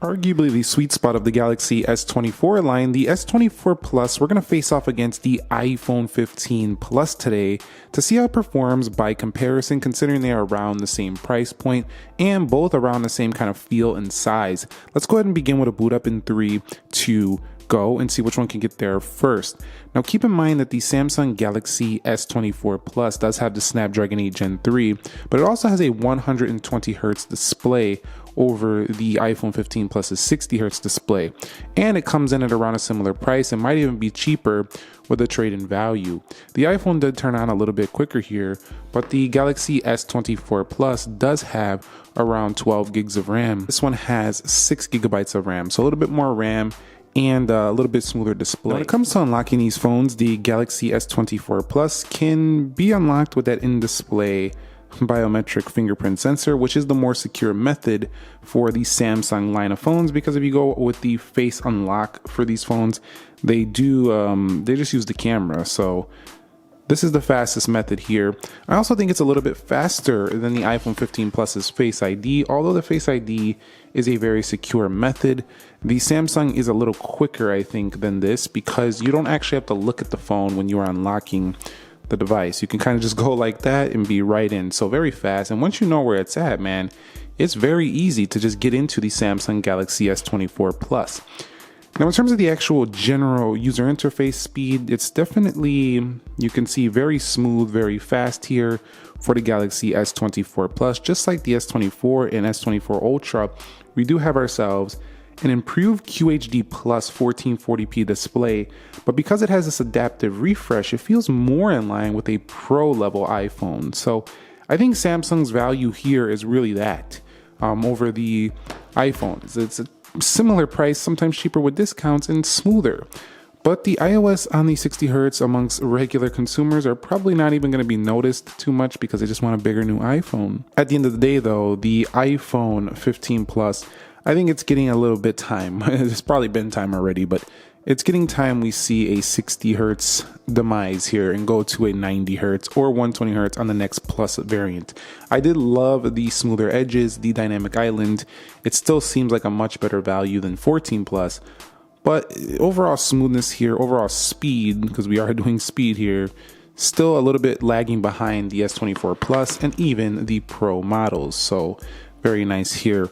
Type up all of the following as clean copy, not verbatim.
Arguably the sweet spot of the Galaxy S24 line, the S24 Plus, we're going to face off against the iPhone 15 Plus today to see how it performs by comparison, considering they are around the same price point and both around the same kind of feel and size. Let's go ahead and begin with a boot up in 3, 2, go and see which one can get there first. Now keep in mind that the Samsung Galaxy S24 Plus does have the Snapdragon 8 Gen 3, but it also has a 120Hz display over the iPhone 15 Plus's 60Hz display, and it comes in at around a similar price and might even be cheaper with a trade-in value. The iPhone did turn on a little bit quicker here, but the Galaxy S24 Plus does have around 12 gigs of RAM. This one has 6 gigabytes of RAM, so a little bit more RAM and a little bit smoother display. When it comes to unlocking these phones, the Galaxy S24 Plus can be unlocked with that in-display biometric fingerprint sensor, which is the more secure method for the Samsung line of phones, because if you go with the face unlock for these phones, they just use the camera. So this is the fastest method here. I also think it's a little bit faster than the iPhone 15 Plus's Face ID. Although the Face ID is a very secure method, the Samsung is a little quicker, I think, than this, because you don't actually have to look at the phone when you are unlocking the device. You can kind of just go like that and be right in. So very fast. And once you know where it's at, man, it's very easy to just get into the Samsung Galaxy S24 Plus. Now, in terms of the actual general user interface speed, it's definitely, you can see, very smooth, very fast here for the Galaxy S24 Plus. Just like the S24 and S24 Ultra, we do have ourselves an improved QHD Plus 1440p display, but because it has this adaptive refresh, it feels more in line with a pro level iPhone. So I think Samsung's value here is really that over the iPhones. It's a similar price, sometimes cheaper with discounts and smoother. But the iOS on the 60Hz amongst regular consumers are probably not even going to be noticed too much because they just want a bigger new iPhone. At the end of the day though, the iPhone 15 Plus, I think it's getting a little bit time. It's probably been time already, but it's getting time we see a 60Hz demise here and go to a 90Hz or 120Hz on the next Plus variant. I did love the smoother edges, the dynamic island. It still seems like a much better value than 14 Plus, but overall smoothness here, overall speed, because we are doing speed here, still a little bit lagging behind the S24 Plus and even the Pro models. So very nice here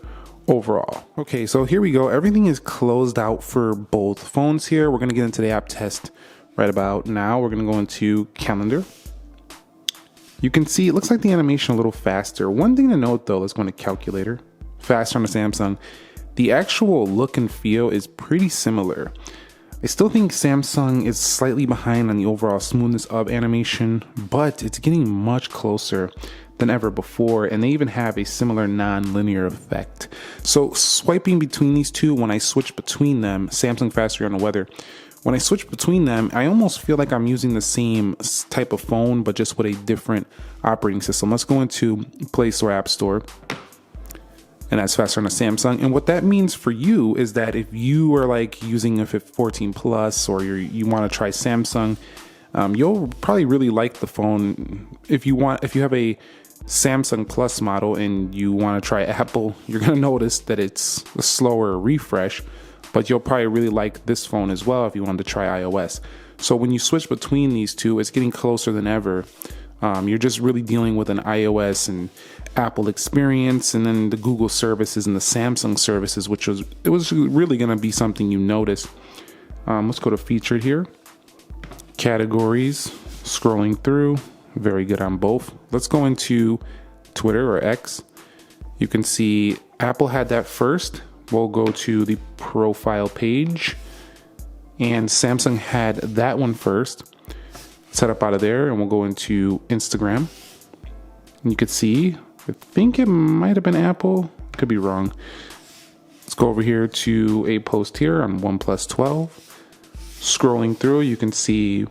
overall. Okay, so here we go. Everything is closed out for both phones here. We're going to get into the app test right about now. We're going to go into calendar. You can see it looks like the animation a little faster. One thing to note though, let's go into calculator. Faster on the Samsung. The actual look and feel is pretty similar. I still think Samsung is slightly behind on the overall smoothness of animation, but it's getting much closer than ever before, and they even have a similar non-linear effect. So swiping between these two, when I switch between them, Samsung faster on the weather, when I switch between them, I almost feel like I'm using the same type of phone, but just with a different operating system. Let's go into Play Store, App Store, and that's faster on a Samsung. And what that means for you is that if you are like using a 14 Plus or you want to try Samsung, you'll probably really like the phone. If you have a Samsung Plus model and you want to try Apple, you're going to notice that it's a slower refresh, but you'll probably really like this phone as well if you wanted to try iOS. So when you switch between these two, it's getting closer than ever. You're just really dealing with an iOS and Apple experience, and then the Google services and the Samsung services, it was really going to be something you notice. Let's go to featured here. Categories, scrolling through, very good on both. Let's go into Twitter or X. You can see Apple had that first. We'll go to the profile page, and Samsung had that one first. Set up out of there, and we'll go into Instagram. And you can see, I think it might have been Apple, could be wrong. Let's go over here to a post here on OnePlus 12. Scrolling through, you can see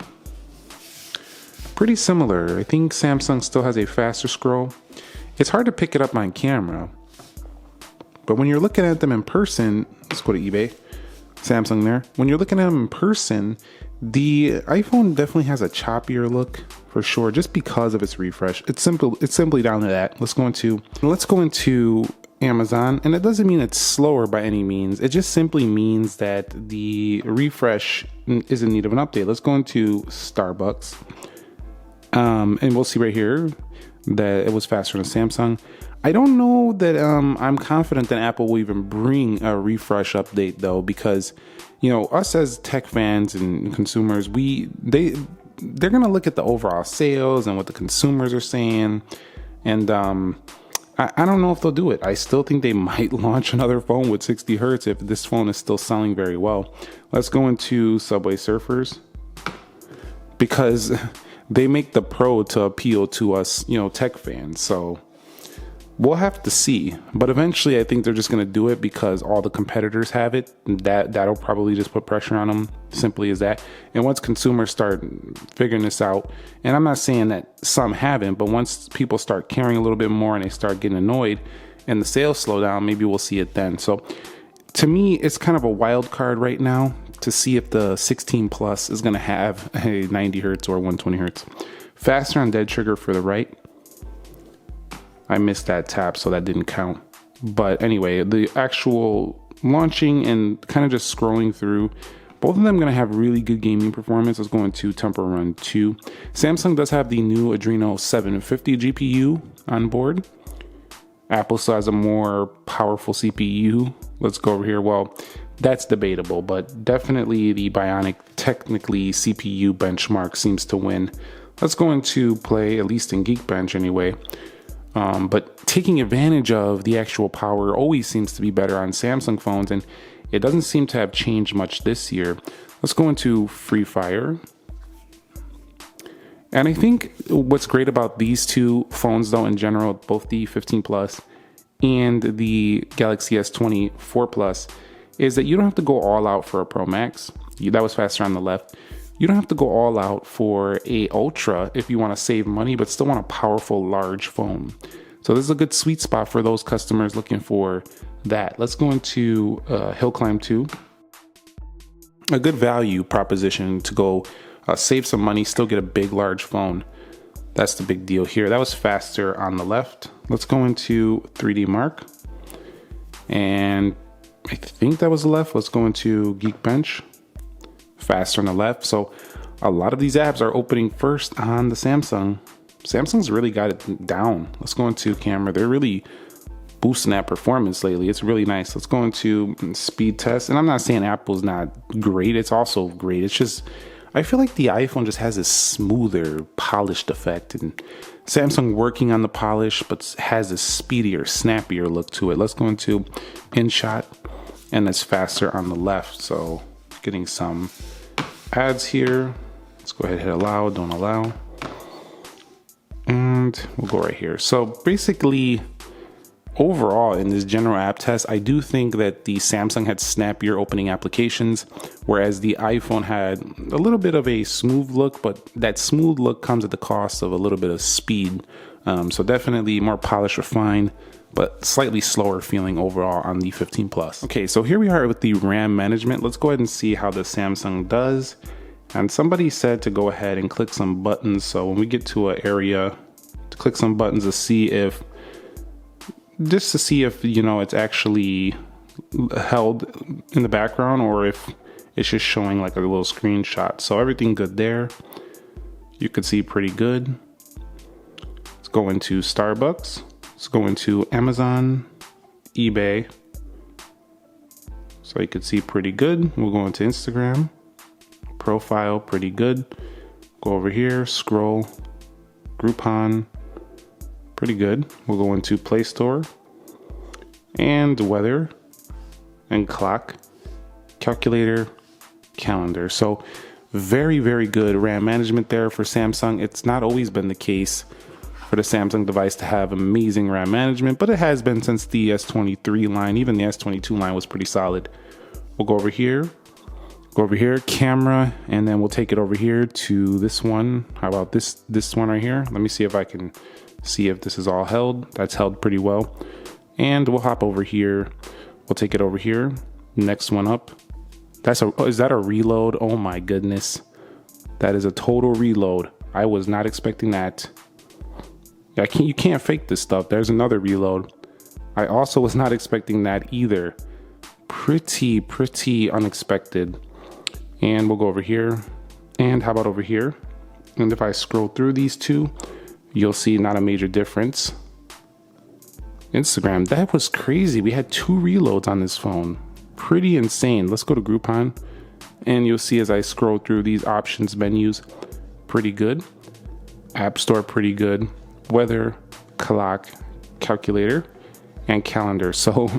pretty similar. I think Samsung still has a faster scroll. It's hard to pick it up on camera, but when you're looking at them in person, let's go to eBay, Samsung there. When you're looking at them in person, the iPhone definitely has a choppier look for sure, just because of its refresh. It's simply down to that. Let's go into Amazon, and it doesn't mean it's slower by any means. It just simply means that the refresh is in need of an update. Let's go into Starbucks, and we'll see right here that it was faster than Samsung. I don't know that I'm confident that Apple will even bring a refresh update though, because us as tech fans and consumers, they're gonna look at the overall sales and what the consumers are saying, and I don't know if they'll do it. I still think they might launch another phone with 60 hertz if this phone is still selling very well. Let's go into Subway Surfers, because they make the Pro to appeal to us, tech fans. So we'll have to see. But eventually I think they're just going to do it because all the competitors have it. That'll probably just put pressure on them. Simply as that. And once consumers start figuring this out, and I'm not saying that some haven't, but once people start caring a little bit more and they start getting annoyed and the sales slow down, maybe we'll see it then. So to me, it's kind of a wild card right now to see if the 16 Plus is going to have a 90 hertz or 120 hertz. Faster on dead trigger for the right. I missed that tap, so that didn't count. But anyway, the actual launching and kind of just scrolling through, both of them going to have really good gaming performance. Let's go into Temple Run 2. Samsung does have the new Adreno 750 GPU on board. Apple still has a more powerful CPU. Let's go over here. Well, that's debatable, but definitely the Bionic, technically CPU benchmark seems to win. Let's go into play, at least in Geekbench anyway. But taking advantage of the actual power always seems to be better on Samsung phones, and it doesn't seem to have changed much this year. Let's go into Free Fire. And I think what's great about these two phones, though, in general, both the 15 Plus and the Galaxy S24 Plus, is that you don't have to go all out for a Pro Max. That was faster on the left. You don't have to go all out for a Ultra if you want to save money, but still want a powerful, large phone. So this is a good sweet spot for those customers looking for that. Let's go into Hill Climb 2. A good value proposition to go save some money, still get a big, large phone. That's the big deal here. That was faster on the left. Let's go into 3D Mark. And I think that was the left. Let's go into Geekbench. Faster on the left. So a lot of these apps are opening first on the Samsung. Samsung's really got it down. Let's go into camera. They're really boosting that performance lately. It's really nice. Let's go into speed test. And I'm not saying Apple's not great. It's also great. It's just, I feel like the iPhone just has this smoother, polished effect, and Samsung working on the polish, but has a speedier, snappier look to it. Let's go into InShot, and it's faster on the left. So getting some ads here. Let's go ahead and hit allow, don't allow. And we'll go right here. So basically, overall in this general app test, I do think that the Samsung had snappier opening applications, whereas the iPhone had a little bit of a smooth look, but that smooth look comes at the cost of a little bit of speed. So definitely more polished, refined, but slightly slower feeling overall on the 15 Plus. Okay, so here we are with the RAM management. Let's go ahead and see how the Samsung does. And somebody said to go ahead and click some buttons. So when we get to an area, to click some buttons to see if, it's actually held in the background or if it's just showing like a little screenshot. So everything good there. You could see pretty good. Let's go into Starbucks. Let's go into Amazon, eBay. So you could see pretty good. We'll go into Instagram. Profile, pretty good. Go over here, scroll. Groupon, pretty good. We'll go into Play Store. And weather. And clock. Calculator. Calendar. So very, very good RAM management there for Samsung. It's not always been the case for the Samsung device to have amazing RAM management, but it has been since the S23 line. Even the S22 line was pretty solid. We'll go over here, camera, and then we'll take it over here to this one. How about this one right here? Let me see if I can see if this is all held. That's held pretty well. And we'll hop over here. We'll take it over here. Next one up. Is that a reload? Oh my goodness. That is a total reload. I was not expecting that. You can't fake this stuff. There's another reload. I also was not expecting that either. Pretty unexpected. And we'll go over here. And how about over here? And if I scroll through these two, you'll see not a major difference. Instagram, that was crazy. We had 2 reloads on this phone. Pretty insane. Let's go to Groupon. And you'll see as I scroll through these options menus, pretty good. App Store, pretty good. Weather, clock, calculator, and calendar. So,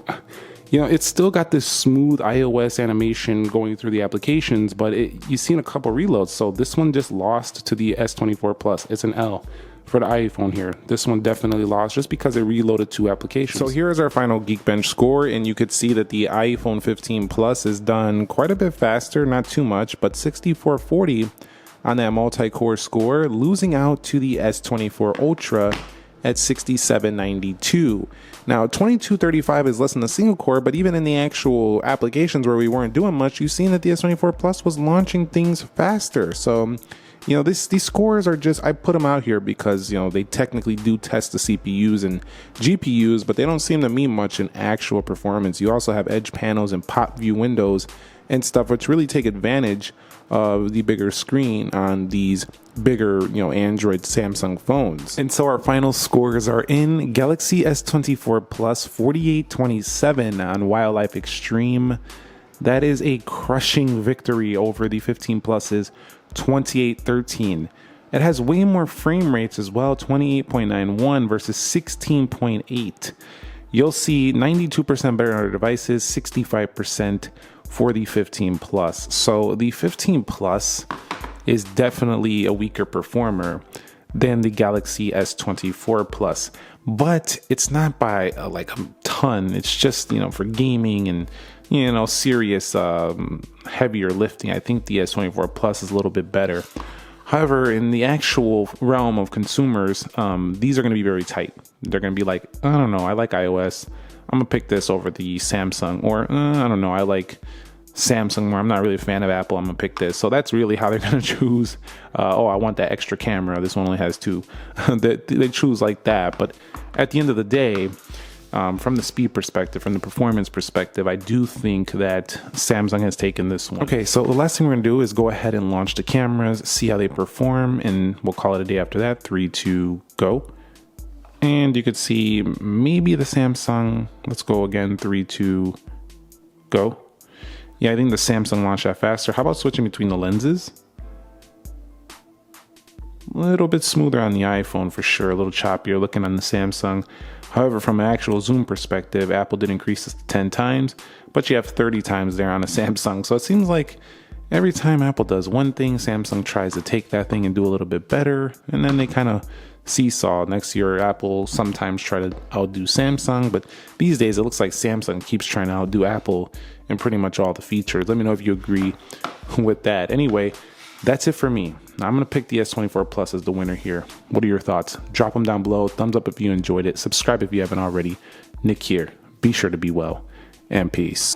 you know, it's still got this smooth iOS animation going through the applications, but you've seen a couple reloads. So this one just lost to the S24 Plus. It's an L for the iPhone here. This one definitely lost just because it reloaded 2 applications. So here is our final Geekbench score, and you could see that the iPhone 15 Plus is done quite a bit faster, not too much, but 6440 on that multi-core score, losing out to the S24 Ultra at 6792. Now 2235 is less than the single core, but even in the actual applications where we weren't doing much, you've seen that the S24 Plus was launching things faster. So, you know, these scores are just, I put them out here because, you know, they technically do test the CPUs and GPUs, but they don't seem to mean much in actual performance. You also have edge panels and pop view windows and stuff, which really take advantage of the bigger screen on these bigger, you know, Android Samsung phones. And so our final scores are in. Galaxy S24 Plus 4827 on Wildlife Extreme. That is a crushing victory over the 15 Plus's 2813. It has way more frame rates as well, 28.91 versus 16.8. You'll see 92% better on our devices, 65% for the 15 Plus. So the 15 Plus is definitely a weaker performer than the Galaxy S24 Plus, but it's not by like a ton. It's just, you know, for gaming and, you know, serious heavier lifting, I think the S24 Plus is a little bit better. However, in the actual realm of consumers, these are going to be very tight. They're going to be like, I don't know, I like iOS. I'm going to pick this over the Samsung. Or, I don't know, I like Samsung more. I'm not really a fan of Apple. I'm going to pick this. So that's really how they're going to choose. Oh, I want that extra camera. This one only has 2. They choose like that. But at the end of the day, from the speed perspective, from the performance perspective, I do think that Samsung has taken this one. Okay, so the last thing we're gonna do is go ahead and launch the cameras, see how they perform, and we'll call it a day after that. 3, 2, go. And you could see maybe the Samsung, let's go again, 3, 2, go. Yeah, I think the Samsung launched that faster. How about switching between the lenses? A little bit smoother on the iPhone for sure, a little choppier looking on the Samsung. However, from an actual zoom perspective, Apple did increase this to 10 times, but you have 30 times there on a Samsung. So it seems like every time Apple does one thing, Samsung tries to take that thing and do a little bit better, and then they kind of seesaw. Next year, Apple sometimes try to outdo Samsung, but these days it looks like Samsung keeps trying to outdo Apple in pretty much all the features. Let me know if you agree with that. Anyway, that's it for me. I'm going to pick the S24 Plus as the winner here. What are your thoughts? Drop them down below. Thumbs up if you enjoyed it. Subscribe if you haven't already. Nick here. Be sure to be well, and peace.